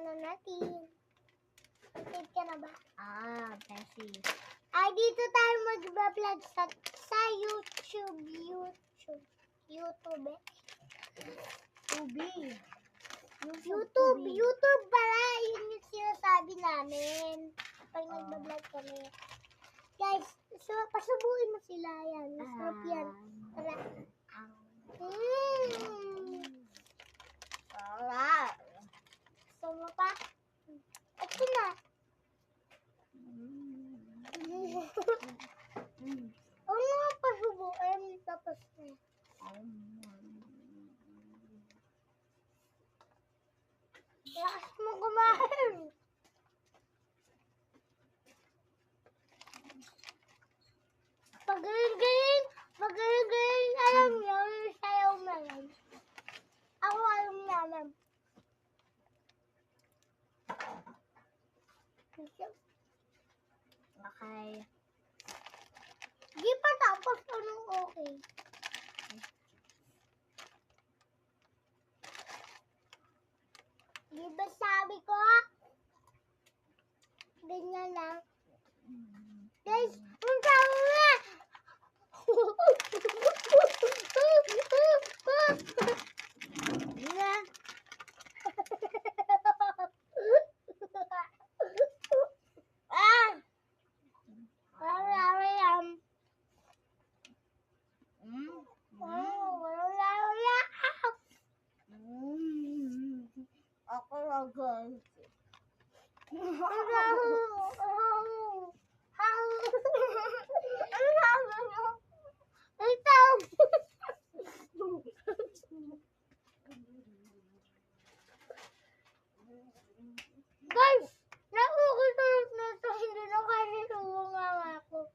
na natin. Excited ka na ba? Beshi. Ay, dito tayo mag-vlog sa YouTube. YouTube. YouTube pala. Yun yung sinasabi namin. Pag nag-vlog kami. Guys, so, pasubuin mo sila yan. Masarap yan. Tara. Sarap. Gusto mo pa? Ito na. Ano nga pasubuin? Tapos na. Lakas mo kumain. Pagaling-galing. Alam niyo, yung sayaw na yan. Ako alam naman. Okay. Di pa tapos anong okay. Di ba sabi ko? Ganyan lang. Guys, ang sabi na! Ako lang guys. Guys, nakukutulog na ito. Hindi na kasi sumunganga ako.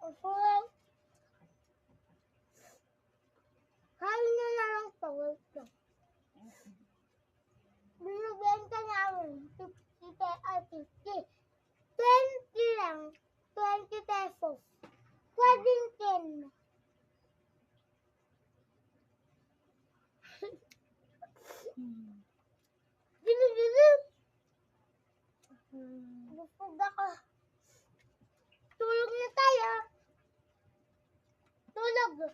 Usulang. Kain nyo na lang ito. Wait lang. Binibenta namin. 50 20 lang. 20 pesos. Pwedeng 10. Binibili. Busog ako. Tulog na tayo. Tulog.